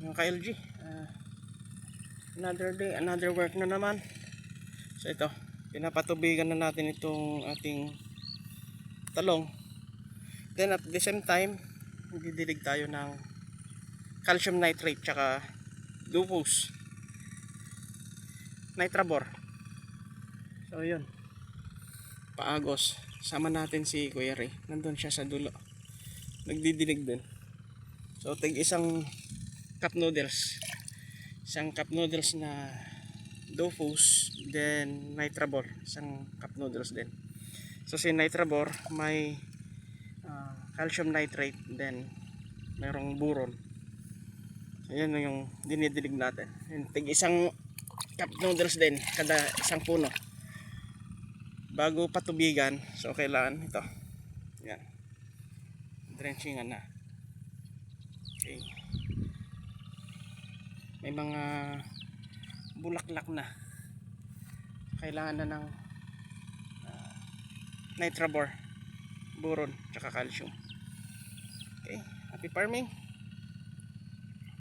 Yung ka-LG, another day, another work na naman. So ito, pinapatubigan na natin itong ating talong. Then at the same time, didilig tayo ng calcium nitrate tsaka Dufus Nitrabor. So yun, paagos. Sama natin si Kuya Ray, nandun siya sa dulo, nagdidilig din. So tig isang cup noodles, na Dofus, then Nitrabor, isang cup noodles din. So si Nitrabor may calcium nitrate, then merong buron. So yan yung dinidilig natin. Yung tig isang cup noodles din kada isang puno bago patubigan. So kailangan ito, yan, drenchingan na. Okay, may mga bulaklak na, kailangan na ng Nitrabor, boron, tsaka calcium. Okay, happy farming.